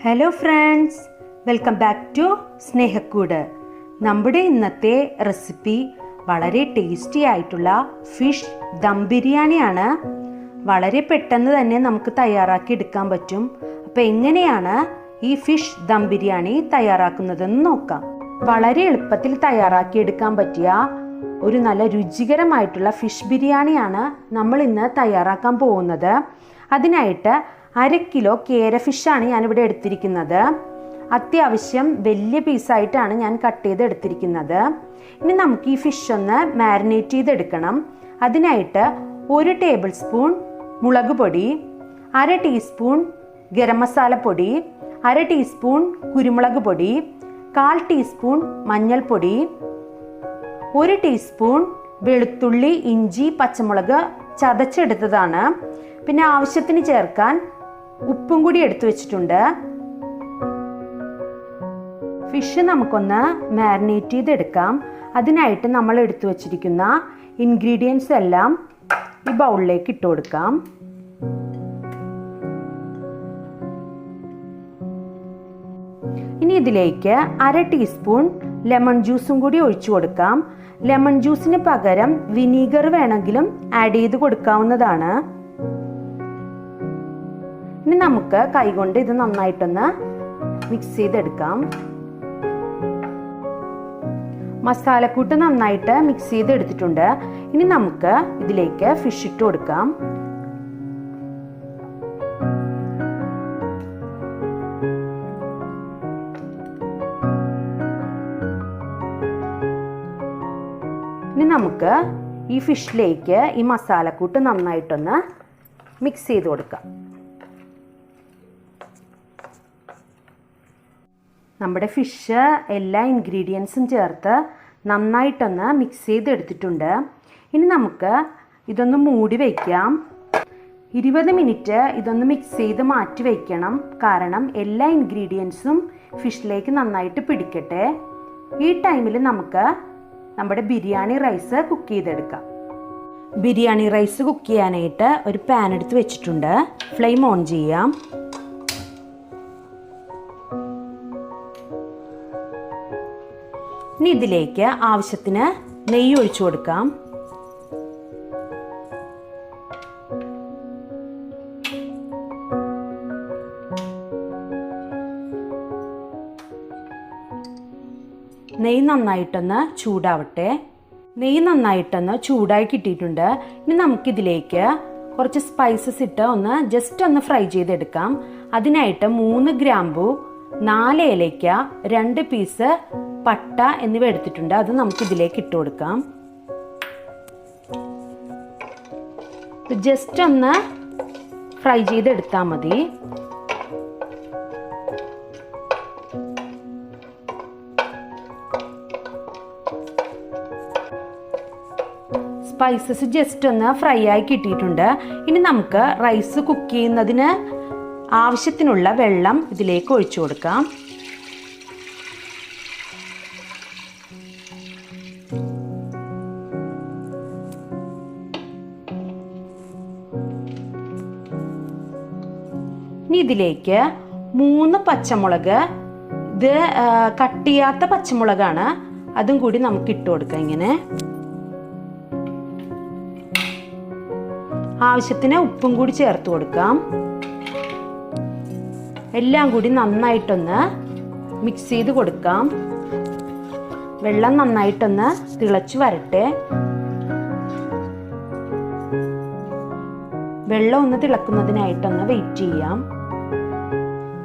Hello friends, welcome back to Snehakkood. നമ്മുടെ ഇന്നത്തെ recipe വളരെ ടേസ്റ്റി ആയിട്ടുള്ള ഫിഷ് ദം ബിരിയാണിയാണ്. വളരെ പെട്ടെന്ന് തന്നെ നമുക്ക് തയ്യാറാക്കി എടുക്കാൻ പറ്റും. അപ്പോൾ എങ്ങനെയാണ് ഈ ഫിഷ് ദം ബിരിയാണി തയ്യാറാക്കുന്നതെന്ന് നോക്കാം. വളരെ എളുപ്പത്തിൽ തയ്യാറാക്കി എടുക്കാൻ പറ്റിയ ഒരു നല്ല രുചികരമായിട്ടുള്ള ഫിഷ് ബിരിയാണിയാണ് നമ്മൾ ഇന്ന് തയ്യാറാക്കാൻ പോകുന്നത്. അതിനായിട്ട് 1/2 കിലോ കേര ഫിഷാണ് ഞാനിവിടെ എടുത്തിരിക്കുന്നത്. അത്യാവശ്യം വലിയ പീസായിട്ടാണ് ഞാൻ കട്ട് ചെയ്ത് എടുത്തിരിക്കുന്നത്. ഇനി നമുക്ക് ഈ ഫിഷ് ഒന്ന് മാരിനേറ്റ് ചെയ്തെടുക്കണം. അതിനായിട്ട് 1 ടേബിൾ സ്പൂൺ മുളക് പൊടി, 1/2 ടീസ്പൂൺ ഗരം മസാലപ്പൊടി, 1/2 ടീസ്പൂൺ കുരുമുളക് പൊടി, 1/4 ടീസ്പൂൺ മഞ്ഞൾപ്പൊടി, 1 ടീസ്പൂൺ വെളുത്തുള്ളി, ഇഞ്ചി, പച്ചമുളക് ചതച്ചെടുത്തതാണ്. പിന്നെ ആവശ്യത്തിന് ചേർക്കാൻ ഉപ്പും കൂടി എടുത്തു വെച്ചിട്ടുണ്ട്. ഫിഷ് നമുക്കൊന്ന് മാരിനേറ്റ് ചെയ്തെടുക്കാം. അതിനായിട്ട് നമ്മൾ എടുത്തു വച്ചിരിക്കുന്ന ഇൻഗ്രീഡിയൻസ് എല്ലാം ഈ ബൗളിലേക്ക് ഇട്ട് കൊടുക്കാം. ഇനി ഇതിലേക്ക് 1/2 ടീസ്പൂൺ ലെമൺ ജ്യൂസും കൂടി ഒഴിച്ചു കൊടുക്കാം. ലെമൺ ജ്യൂസിന് പകരം വിനീഗർ വേണമെങ്കിലും ആഡ് ചെയ്ത് കൊടുക്കാവുന്നതാണ്. ഇനി നമുക്ക് കൈകൊണ്ട് ഇത് നന്നായിട്ടൊന്ന് മിക്സ് ചെയ്തെടുക്കാം. മസാലക്കൂട്ട് നന്നായിട്ട് മിക്സ് ചെയ്തെടുത്തിട്ടുണ്ട്. ഇനി നമുക്ക് ഇതിലേക്ക് ഫിഷ് ഇട്ട് കൊടുക്കാം. ഇനി നമുക്ക് ഈ ഫിഷിലേക്ക് ഈ മസാലക്കൂട്ട് നന്നായിട്ടൊന്ന് മിക്സ് ചെയ്ത് കൊടുക്കാം. നമ്മുടെ ഫിഷ് എല്ലാ ഇൻഗ്രീഡിയൻസും ചേർത്ത് നന്നായിട്ടൊന്ന് മിക്സ് ചെയ്തെടുത്തിട്ടുണ്ട്. ഇനി നമുക്ക് ഇതൊന്ന് മൂടി വയ്ക്കാം. 20 മിനിറ്റ് ഇതൊന്ന് മിക്സ് ചെയ്ത് മാറ്റി വയ്ക്കണം. കാരണം എല്ലാ ഇൻഗ്രീഡിയൻസും ഫിഷിലേക്ക് നന്നായിട്ട് പിടിക്കട്ടെ. ഈ ടൈമിൽ നമുക്ക് നമ്മുടെ ബിരിയാണി റൈസ് കുക്ക് ചെയ്തെടുക്കാം. ബിരിയാണി റൈസ് കുക്ക് ചെയ്യാനായിട്ട് ഒരു പാൻ എടുത്ത് വെച്ചിട്ടുണ്ട്. ഫ്ലെയിം ഓൺ ചെയ്യാം. ഇനി ഇതിലേക്ക് ആവശ്യത്തിന് നെയ്യ് ഒഴിച്ചു കൊടുക്കാം. നെയ്യ് നന്നായിട്ടൊന്ന് ചൂടാവട്ടെ. നെയ്യ് നന്നായിട്ടൊന്ന് ചൂടായി കിട്ടിയിട്ടുണ്ട്. ഇനി നമുക്കിതിലേക്ക് കുറച്ച് സ്പൈസസ് ഇട്ട് ജസ്റ്റ് ഒന്ന് ഫ്രൈ ചെയ്തെടുക്കാം. അതിനായിട്ട് 3 ഗ്രാമ്പു, 4 ഏലയ്ക്ക, 2 പീസ് പട്ട എന്നിവ എടുത്തിട്ടുണ്ട്. അത് നമുക്ക് ഇതിലേക്ക് ഇട്ട് കൊടുക്കാം. ജസ്റ്റ് ഒന്ന് ഫ്രൈ ചെയ്തെടുത്താൽ മതി. സ്പൈസസ് ജസ്റ്റ് ഒന്ന് ഫ്രൈ ആയി കിട്ടിയിട്ടുണ്ട്. ഇനി നമുക്ക് റൈസ് കുക്ക് ചെയ്യുന്നതിന് ആവശ്യത്തിനുള്ള വെള്ളം ഇതിലേക്ക് ഒഴിച്ചു കൊടുക്കാം. ഇനി ഇതിലേക്ക് 3 പച്ചമുളക്, ഇത് കട്ട് ചെയ്യാത്ത പച്ചമുളകാണ്, അതും കൂടി നമുക്ക് ഇട്ട് കൊടുക്കാം. ഇങ്ങനെ ആവശ്യത്തിന് ഉപ്പും കൂടി ചേർത്ത് കൊടുക്കാം. എല്ലാം കൂടി നന്നായിട്ടൊന്ന് മിക്സ് ചെയ്ത് കൊടുക്കാം. വെള്ളം നന്നായിട്ടൊന്ന് തിളച്ചു വരട്ടെ. വെള്ളം ഒന്ന് തിളക്കുന്നതിനായിട്ടൊന്ന് വെയിറ്റ് ചെയ്യാം.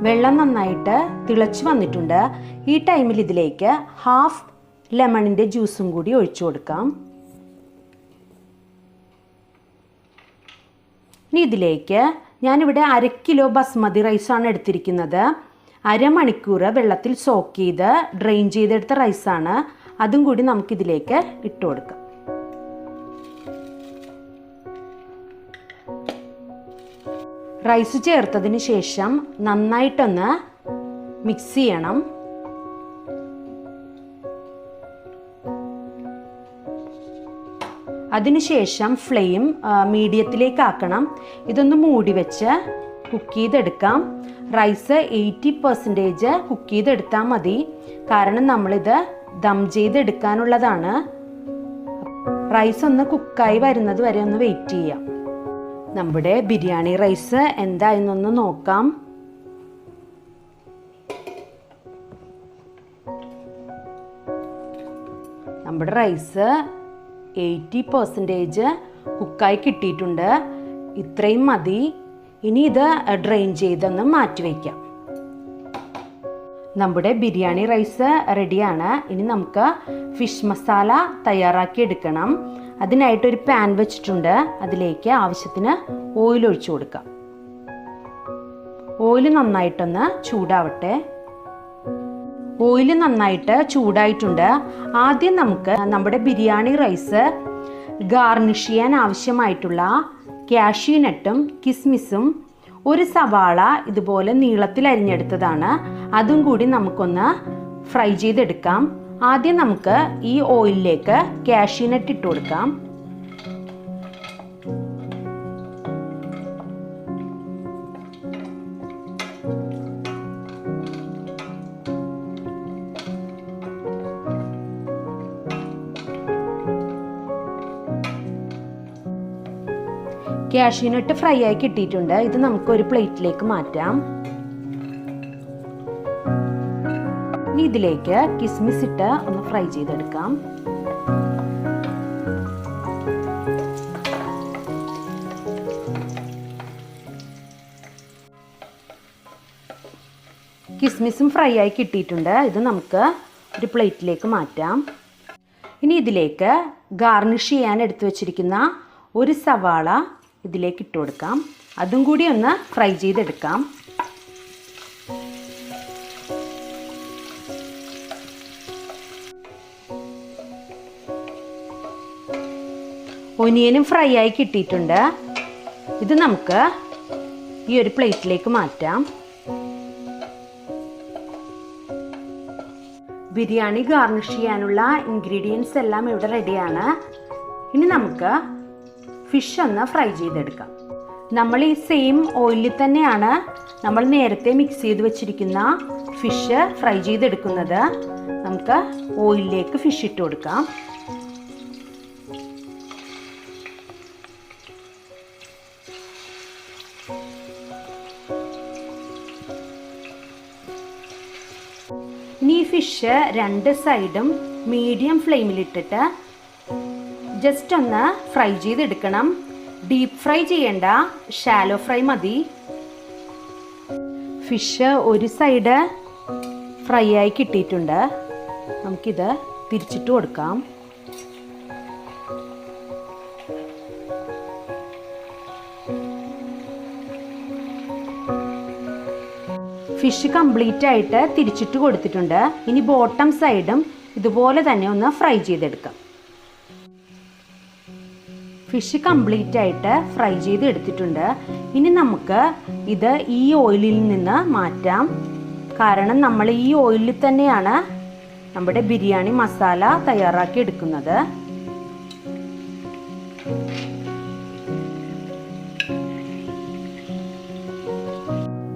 വെള്ളം നന്നായിട്ട് തിളച്ചു വന്നിട്ടുണ്ട്. ഈ ടൈമിൽ ഇതിലേക്ക് 1/2 ലെമണിൻ്റെ ജ്യൂസും കൂടി ഒഴിച്ചു കൊടുക്കാം. ഇനി ഇതിലേക്ക് ഞാനിവിടെ 1/2 കിലോ ബസ്മതി റൈസാണ് എടുത്തിരിക്കുന്നത്. 1/2 മണിക്കൂർ വെള്ളത്തിൽ സോക്ക് ചെയ്ത് ഡ്രെയിൻ ചെയ്തെടുത്ത റൈസാണ്. അതും കൂടി നമുക്കിതിലേക്ക് ഇട്ട് കൊടുക്കാം. റൈസ് ചേർത്തതിന് ശേഷം നന്നായിട്ടൊന്ന് മിക്സ് ചെയ്യണം. അതിനുശേഷം ഫ്ലെയിം മീഡിയത്തിലേക്ക് ആക്കണം. ഇതൊന്ന് മൂടി വെച്ച് കുക്ക് ചെയ്തെടുക്കാം. റൈസ് 80% കുക്ക് ചെയ്തെടുത്താൽ മതി, കാരണം നമ്മളിത് ദം ചെയ്തെടുക്കാനുള്ളതാണ്. റൈസ് ഒന്ന് കുക്കായി വരുന്നത് വരെ ഒന്ന് വെയിറ്റ് ചെയ്യാം. നമ്മുടെ ബിരിയാണി റൈസ് എന്തായെന്നൊന്ന് നോക്കാം. നമ്മുടെ റൈസ് 80% കുക്കായി കിട്ടിയിട്ടുണ്ട്. ഇത്രയും മതി. ഇനി ഇത് ഡ്രെയിൻ ചെയ്തൊന്ന് മാറ്റി വയ്ക്കാം. നമ്മുടെ ബിരിയാണി റൈസ് റെഡിയാണ്. ഇനി നമുക്ക് ഫിഷ് മസാല തയ്യാറാക്കി എടുക്കണം. അതിനായിട്ടൊരു പാൻ വെച്ചിട്ടുണ്ട്. അതിലേക്ക് ആവശ്യത്തിന് ഓയിൽ ഒഴിച്ചു കൊടുക്കാം. ഓയിൽ നന്നായിട്ടൊന്ന് ചൂടാവട്ടെ. ഓയിൽ നന്നായിട്ട് ചൂടായിട്ടുണ്ട്. ആദ്യം നമുക്ക് നമ്മുടെ ബിരിയാണി റൈസ് ഗാർണിഷ് ചെയ്യാൻ ആവശ്യമായിട്ടുള്ള കാഷ്യൂ നട്ടും കിസ്മിസും ഒരു സവാള ഇതുപോലെ നീളത്തിൽ അരിഞ്ഞെടുത്തതാണ്, അതും കൂടി നമുക്കൊന്ന് ഫ്രൈ ചെയ്തെടുക്കാം. ആദ്യം നമുക്ക് ഈ ഓയിലിലേക്ക് കാഷ്യൂ നട്ട് ഇട്ട് കൊടുക്കാം. കാഷ്യൂ നട്ട് ഫ്രൈ ആയി കിട്ടിയിട്ടുണ്ട്. ഇത് നമുക്ക് ഒരു പ്ലേറ്റിലേക്ക് മാറ്റാം. ഇനി ഇതിലേക്ക് കിസ്മിസ് ഇട്ട് ഒന്ന് ഫ്രൈ ചെയ്തെടുക്കാം. കിസ്മിസും ഫ്രൈ ആയി കിട്ടിയിട്ടുണ്ട്. ഇത് നമുക്ക് ഒരു പ്ലേറ്റിലേക്ക് മാറ്റാം. ഇനി ഇതിലേക്ക് ഗാർണിഷ് ചെയ്യാൻ എടുത്തു വച്ചിരിക്കുന്ന ഒരു സവാള ഇതിലേക്ക് ഇട്ട് കൊടുക്കാം. അതും കൂടി ഒന്ന് ഫ്രൈ ചെയ്തെടുക്കാം. ഒനിയനും ഫ്രൈ ആയി കിട്ടിയിട്ടുണ്ട്. ഇത് നമുക്ക് ഈ ഒരു പ്ലേറ്റിലേക്ക് മാറ്റാം. ബിരിയാണി ഗാർണിഷ് ചെയ്യാനുള്ള ഇൻഗ്രീഡിയൻസ് എല്ലാം ഇവിടെ റെഡിയാണ്. ഇനി നമുക്ക് ഫിഷ് ഒന്ന് ഫ്രൈ ചെയ്തെടുക്കാം. നമ്മൾ ഈ സെയിം ഓയിലിൽ തന്നെയാണ് നമ്മൾ നേരത്തെ മിക്സ് ചെയ്ത് വെച്ചിരിക്കുന്ന ഫിഷ് ഫ്രൈ ചെയ്തെടുക്കുന്നത്. നമുക്ക് ഓയിലിലേക്ക് ഫിഷ് ഇട്ട് കൊടുക്കാം. ഇനി ഈ ഫിഷ് രണ്ട് സൈഡും മീഡിയം ഫ്ലെയിമിലിട്ടിട്ട് ജസ്റ്റ് ഒന്ന് ഫ്രൈ ചെയ്തെടുക്കണം. ഡീപ്പ് ഫ്രൈ ചെയ്യേണ്ട, ഷാലോ ഫ്രൈ മതി. ഫിഷ് ഒരു സൈഡ് ഫ്രൈ ആയി കിട്ടിയിട്ടുണ്ട്. നമുക്കിത് തിരിച്ചിട്ട് കൊടുക്കാം. ഫിഷ് കംപ്ലീറ്റ് ആയിട്ട് തിരിച്ചിട്ട് കൊടുത്തിട്ടുണ്ട്. ഇനി ബോട്ടം സൈഡും ഇതുപോലെ തന്നെ ഒന്ന് ഫ്രൈ ചെയ്തെടുക്കാം. ഫിഷ് കംപ്ലീറ്റ് ആയിട്ട് ഫ്രൈ ചെയ്ത് എടുത്തിട്ടുണ്ട്. ഇനി നമുക്ക് ഇത് ഈ ഓയിലിൽ നിന്ന് മാറ്റാം, കാരണം നമ്മൾ ഈ ഓയിലിൽ തന്നെയാണ് നമ്മുടെ ബിരിയാണി മസാല തയ്യാറാക്കി എടുക്കുന്നത്.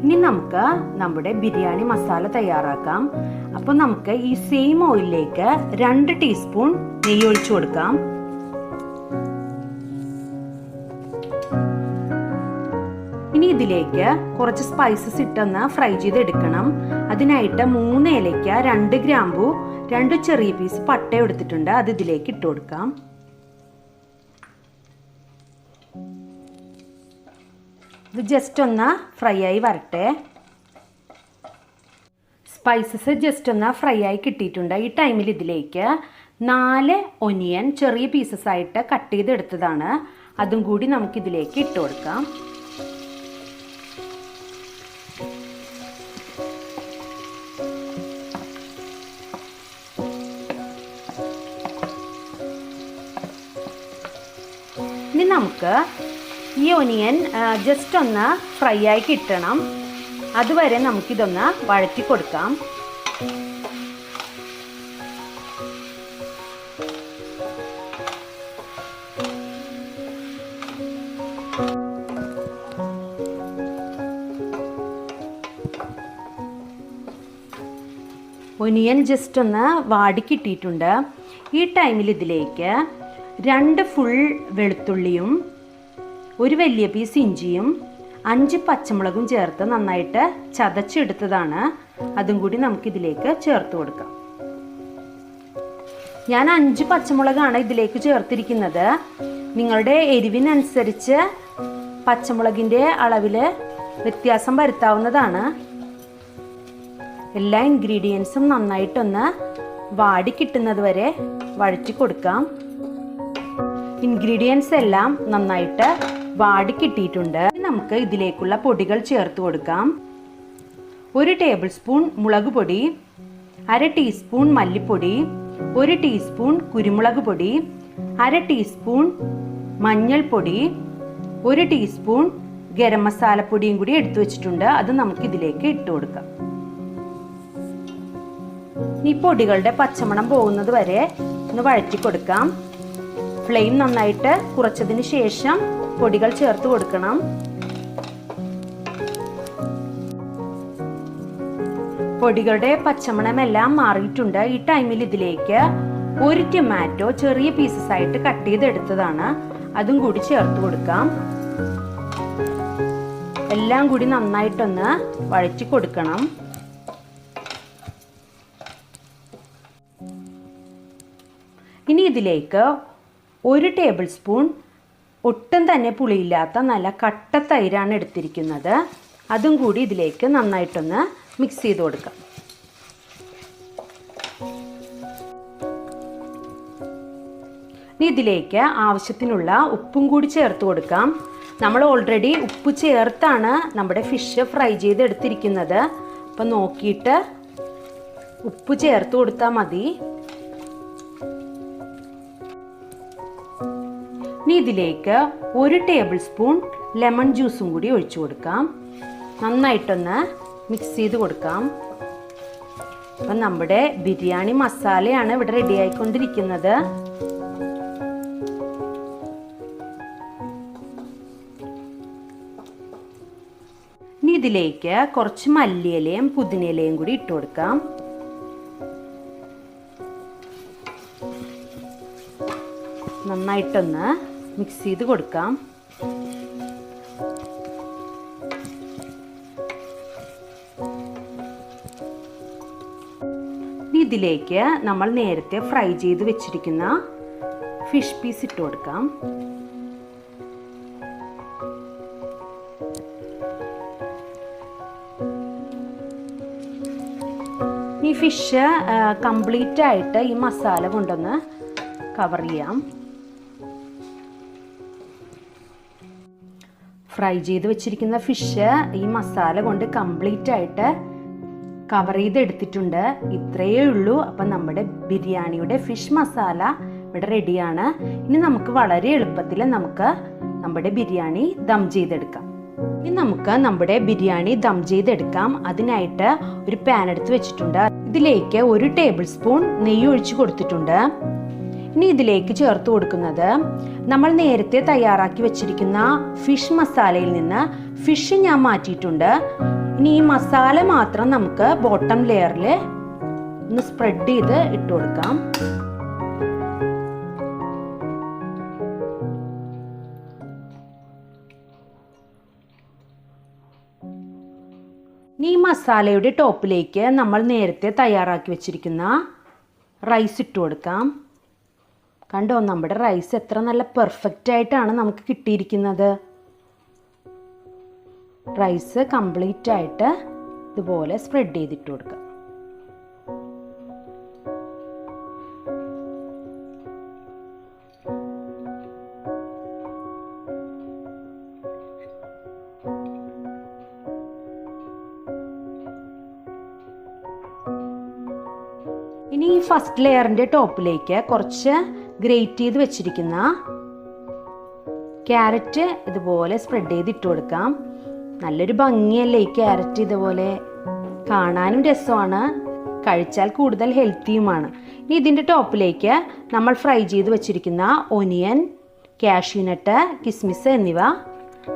ഇനി നമുക്ക് നമ്മുടെ ബിരിയാണി മസാല തയ്യാറാക്കാം. അപ്പോൾ നമുക്ക് ഈ സെയിം ഓയിലിലേക്ക് 2 ടീസ്പൂൺ നെയ്യ് ഒഴിച്ചു കൊടുക്കാം. ഇനി ഇതിലേക്ക് കുറച്ച് സ്പൈസസ് ഇട്ടൊന്ന് ഫ്രൈ ചെയ്തെടുക്കണം. അതിനായിട്ട് 3 ഏലയ്ക്ക, 2 ഗ്രാമ്പു, 2 ചെറിയ പീസ് പട്ട എടുത്തിട്ടുണ്ട്. അത് ഇതിലേക്ക് ഇട്ട് കൊടുക്കാം. ഇത് ജസ്റ്റ് ഒന്ന് ഫ്രൈ ആയി വരട്ടെ. സ്പൈസസ് ജസ്റ്റ് ഒന്ന് ഫ്രൈ ആയി കിട്ടിയിട്ടുണ്ട്. ഈ ടൈമിൽ ഇതിലേക്ക് 4 ഒനിയൻ ചെറിയ പീസസ് ആയിട്ട് കട്ട് ചെയ്തെടുത്തതാണ്, അതും കൂടി നമുക്കിതിലേക്ക് ഇട്ട് കൊടുക്കാം. ഇനി നമുക്ക് ഈ ഒനിയൻ ജസ്റ്റ് ഒന്ന് ഫ്രൈ ആയി കിട്ടണം. അതുവരെ നമുക്കിതൊന്ന് വഴറ്റി കൊടുക്കാം. ഒനിയൻ ജസ്റ്റ് ഒന്ന് വാടി കിട്ടിയിട്ടുണ്ട്. ഈ ടൈമിൽ ഇതിലേക്ക് 2 ഫുൾ വെളുത്തുള്ളിയും 1 വലിയ പീസ് ഇഞ്ചിയും 5 പച്ചമുളകും ചേർത്ത് നന്നായിട്ട് ചതച്ചെടുത്തതാണ്. അതും കൂടി നമുക്കിതിലേക്ക് ചേർത്ത് കൊടുക്കാം. ഞാൻ 5 പച്ചമുളകാണ് ഇതിലേക്ക് ചേർത്തിരിക്കുന്നത്. നിങ്ങളുടെ എരിവിനനുസരിച്ച് പച്ചമുളകിൻ്റെ അളവിൽ വ്യത്യാസം വരുത്താവുന്നതാണ്. എല്ലാ ഇൻഗ്രീഡിയൻസും നന്നായിട്ടൊന്ന് വാടി കിട്ടുന്നത് വരെ വഴറ്റി കൊടുക്കാം. ഇൻഗ്രീഡിയൻസ് എല്ലാം നന്നായിട്ട് വാടി കിട്ടിയിട്ടുണ്ട്. നമുക്ക് ഇതിലേക്കുള്ള പൊടികൾ ചേർത്ത് കൊടുക്കാം. 1 ടേബിൾ സ്പൂൺ മുളക് പൊടി, 1/2 ടീസ്പൂൺ മല്ലിപ്പൊടി, 1 ടീസ്പൂൺ കുരുമുളക് പൊടി, 1/2 ടീസ്പൂൺ മഞ്ഞൾപ്പൊടി, 1 ടീസ്പൂൺ ഗരം മസാലപ്പൊടിയും കൂടി എടുത്തു വെച്ചിട്ടുണ്ട്. അത് നമുക്ക് ഇതിലേക്ക് ഇട്ട് കൊടുക്കാം. ഈ പൊടികളുടെ പച്ചമണം പോകുന്നത് വരെ ഒന്ന് വഴറ്റി കൊടുക്കാം. ഫ്ലെയിം നന്നായിട്ട് കുറച്ചതിന് ശേഷം പൊടികൾ ചേർത്ത് കൊടുക്കണം. പൊടികളുടെ പച്ചമണമെല്ലാം മാറിയിട്ടുണ്ട്. ഈ ടൈമിൽ ഇതിലേക്ക് 1 ടൊമാറ്റോ ചെറിയ പീസസ് ആയിട്ട് കട്ട് ചെയ്തെടുത്തതാണ്. അതും കൂടി ചേർത്ത് കൊടുക്കാം. എല്ലാം കൂടി നന്നായിട്ടൊന്ന് വഴറ്റി കൊടുക്കണം. ഇനി ഇതിലേക്ക് 1 ടേബിൾ സ്പൂൺ ഒട്ടും തന്നെ പുളിയില്ലാത്ത നല്ല കട്ട തൈരാണ് എടുത്തിരിക്കുന്നത്. അതും കൂടി ഇതിലേക്ക് നന്നായിട്ടൊന്ന് മിക്സ് ചെയ്ത് കൊടുക്കാം. ഇനി ഇതിലേക്ക് ആവശ്യത്തിനുള്ള ഉപ്പും കൂടി ചേർത്ത് കൊടുക്കാം. നമ്മൾ ഓൾറെഡി ഉപ്പ് ചേർത്താണ് നമ്മുടെ ഫിഷ് ഫ്രൈ ചെയ്തെടുത്തിരിക്കുന്നത്. അപ്പം നോക്കിയിട്ട് ഉപ്പ് ചേർത്ത് കൊടുത്താൽ മതി. ഇനി ഇതിലേക്ക് 1 ടേബിൾ സ്പൂൺ ലെമൺ ജ്യൂസും കൂടി ഒഴിച്ചു കൊടുക്കാം. നന്നായിട്ടൊന്ന് മിക്സ് ചെയ്ത് കൊടുക്കാം. അപ്പം നമ്മുടെ ബിരിയാണി മസാലയാണ് ഇവിടെ റെഡി ആയിക്കൊണ്ടിരിക്കുന്നത്. ഇനി ഇതിലേക്ക് കുറച്ച് മല്ലിയിലയും പുതിനയിലയും കൂടി ഇട്ട് കൊടുക്കാം. നന്നായിട്ടൊന്ന് മിക്സ് ചെയ്ത് കൊടുക്കാം. ഇതിലേക്ക് നമ്മൾ നേരത്തെ ഫ്രൈ ചെയ്ത് വെച്ചിരിക്കുന്ന ഫിഷ് പീസ് ഇട്ട് കൊടുക്കാം. ഈ ഫിഷ് കംപ്ലീറ്റ് ആയിട്ട് ഈ മസാല കൊണ്ടൊന്ന് കവർ ചെയ്യാം. ഫ്രൈ ചെയ്ത് വെച്ചിരിക്കുന്ന ഫിഷ് ഈ മസാല കൊണ്ട് കംപ്ലീറ്റ് ആയിട്ട് കവർ ചെയ്തെടുത്തിട്ടുണ്ട്. ഇത്രയേ ഉള്ളൂ. അപ്പം നമ്മുടെ ബിരിയാണിയുടെ ഫിഷ് മസാല ഇവിടെ റെഡിയാണ്. ഇനി നമുക്ക് വളരെ എളുപ്പത്തിൽ നമ്മുടെ ബിരിയാണി ദം ചെയ്തെടുക്കാം. ഇനി നമുക്ക് നമ്മുടെ ബിരിയാണി ദം ചെയ്തെടുക്കാം. അതിനായിട്ട് ഒരു പാൻ എടുത്ത് വെച്ചിട്ടുണ്ട്. ഇതിലേക്ക് 1 ടേബിൾ സ്പൂൺ നെയ്യ് ഒഴിച്ച് കൊടുത്തിട്ടുണ്ട്. ഇനി ഇതിലേക്ക് ചേർത്ത് കൊടുക്കുന്നത് നമ്മൾ നേരത്തെ തയ്യാറാക്കി വെച്ചിരിക്കുന്ന ഫിഷ് മസാലയിൽ നിന്ന് ഫിഷ് ഞാൻ മാറ്റിയിട്ടുണ്ട്. ഇനി ഈ മസാല മാത്രം നമുക്ക് ബോട്ടം ലെയറിൽ ഒന്ന് സ്പ്രെഡ് ചെയ്ത് ഇട്ട് കൊടുക്കാം. ഇനി ഈ മസാലയുടെ ടോപ്പിലേക്ക് നമ്മൾ നേരത്തെ തയ്യാറാക്കി വെച്ചിരിക്കുന്ന റൈസ് ഇട്ട് കൊടുക്കാം. കണ്ടോ, നമ്മുടെ റൈസ് എത്ര നല്ല പെർഫെക്റ്റ് ആയിട്ടാണ് നമുക്ക് കിട്ടിയിരിക്കുന്നത്. റൈസ് കംപ്ലീറ്റ് ആയിട്ട് ഇതുപോലെ സ്പ്രെഡ് ചെയ്തിട്ട് കൊടുക്കാം. ഇനി ഈ ഫസ്റ്റ് ലെയറിൻ്റെ ടോപ്പിലേക്ക് കുറച്ച് ഗ്രേറ്റ് ചെയ്ത് വെച്ചിരിക്കുന്ന ക്യാരറ്റ് ഇതുപോലെ സ്പ്രെഡ് ചെയ്തിട്ട് കൊടുക്കാം. നല്ലൊരു ഭംഗിയല്ലേ ഈ ക്യാരറ്റ്, ഇതുപോലെ കാണാനും രസമാണ്, കഴിച്ചാൽ കൂടുതൽ ഹെൽത്തിയുമാണ്. ഇനി ഇതിൻ്റെ ടോപ്പിലേക്ക് നമ്മൾ ഫ്രൈ ചെയ്ത് വെച്ചിരിക്കുന്ന ഒനിയൻ, കാഷ്യൂനട്ട്, കിസ്മിസ് എന്നിവ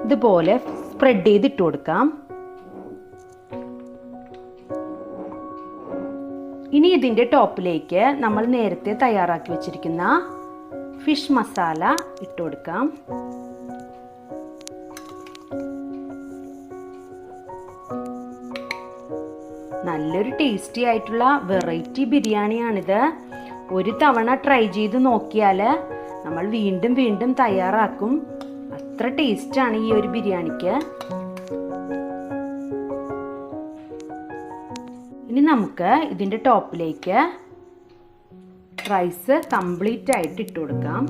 ഇതുപോലെ സ്പ്രെഡ് ചെയ്തിട്ട് കൊടുക്കാം. ഇനി ഇതിൻ്റെ ടോപ്പിലേക്ക് നമ്മൾ നേരത്തെ തയ്യാറാക്കി വെച്ചിരിക്കുന്ന ഫിഷ് മസാല ഇട്ട് കൊടുക്കാം. നല്ലൊരു ടേസ്റ്റി ആയിട്ടുള്ള വെറൈറ്റി ബിരിയാണിയാണിത്. ഒരു തവണ ട്രൈ ചെയ്ത് നോക്കിയാൽ നമ്മൾ വീണ്ടും വീണ്ടും തയ്യാറാക്കും. അത്ര ടേസ്റ്റാണ് ഈ ഒരു ബിരിയാണിക്ക്. ഇനി നമുക്ക് ഇതിൻ്റെ ടോപ്പിലേക്ക് റൈസ് കംപ്ലീറ്റ് ആയിട്ട് ഇട്ട് കൊടുക്കാം.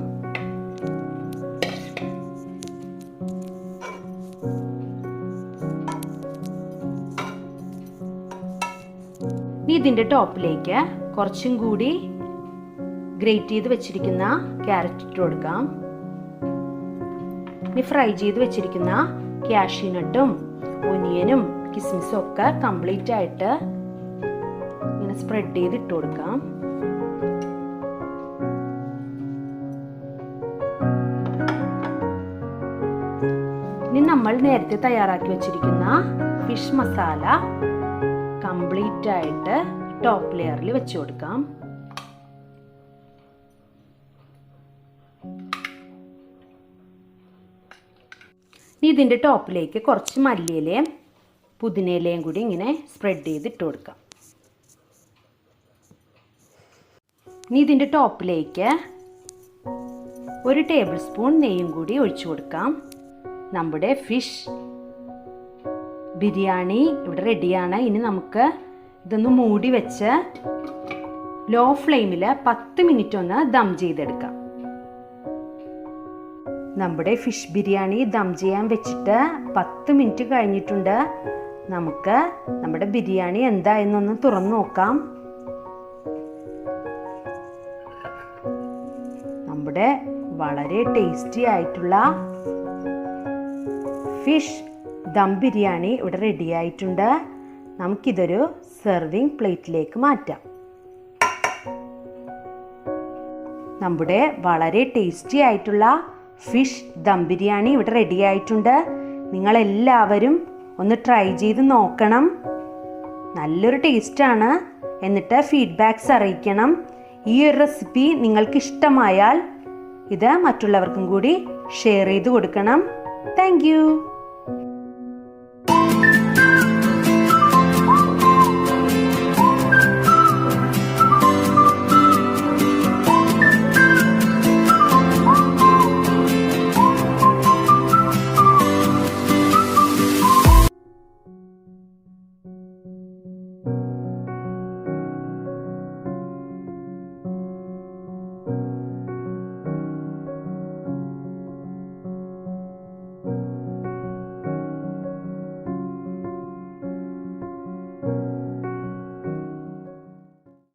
ഇനി ഇതിൻ്റെ ടോപ്പിലേക്ക് കുറച്ചും കൂടി ഗ്രേറ്റ് ചെയ്ത് വെച്ചിരിക്കുന്ന ക്യാരറ്റ് ഇട്ട് കൊടുക്കാം. ഇനി ഫ്രൈ ചെയ്ത് വെച്ചിരിക്കുന്ന കാഷ്യൂനട്ടും ഒനിയനും കിസ്മിസും ഒക്കെ കംപ്ലീറ്റ് ആയിട്ട് ഇങ്ങനെ സ്പ്രെഡ് ചെയ്ത് ഇട്ട് കൊടുക്കാം. ഇനി നമ്മൾ നേരത്തെ തയ്യാറാക്കി വെച്ചിരിക്കുന്ന ഫിഷ് മസാല കംപ്ലീറ്റ് ആയിട്ട് ടോപ്പ് ലെയറിൽ വെച്ച് കൊടുക്കാം. ഇനി ഇതിൻ്റെ ടോപ്പിലേക്ക് കുറച്ച് മല്ലിയിലയും പുതിനയിലയും കൂടി ഇങ്ങനെ സ്പ്രെഡ് ചെയ്ത് ഇട്ട് കൊടുക്കാം. ഇനി ഇതിൻ്റെ ടോപ്പിലേക്ക് 1 ടേബിൾ സ്പൂൺ നെയ്യും കൂടി ഒഴിച്ചു കൊടുക്കാം. നമ്മുടെ ഫിഷ് ബിരിയാണി ഇവിടെ റെഡിയാണ്. ഇനി നമുക്ക് ഇതൊന്ന് മൂടി വെച്ച് ലോ ഫ്ലെയിമിൽ 10 മിനിറ്റ് ഒന്ന് ദം ചെയ്തെടുക്കാം. നമ്മുടെ ഫിഷ് ബിരിയാണി ദം ചെയ്യാൻ വെച്ചിട്ട് 10 മിനിറ്റ് കഴിഞ്ഞിട്ടുണ്ട്. നമുക്ക് നമ്മുടെ ബിരിയാണി എന്തായെന്നൊന്ന് തുറന്നു നോക്കാം. നമ്മുടെ വളരെ ടേസ്റ്റി ആയിട്ടുള്ള ഫിഷ് ദം ബിരിയാണി ഇവിടെ റെഡി ആയിട്ടുണ്ട്. നമുക്കിതൊരു സെർവിങ് പ്ലേറ്റിലേക്ക് മാറ്റാം. നമ്മുടെ വളരെ ടേസ്റ്റി ആയിട്ടുള്ള ഫിഷ് ദം ബിരിയാണി ഇവിടെ റെഡി ആയിട്ടുണ്ട്. നിങ്ങളെല്ലാവരും ഒന്ന് ട്രൈ ചെയ്ത് നോക്കണം. നല്ലൊരു ടേസ്റ്റാണ്. എന്നിട്ട് ഫീഡ്ബാക്ക്സ് അറിയിക്കണം. ഈ ഒരു റെസിപ്പി നിങ്ങൾക്ക് ഇഷ്ടമായാൽ ഇത് മറ്റുള്ളവർക്കും കൂടി ഷെയർ ചെയ്ത് കൊടുക്കണം. Thank you.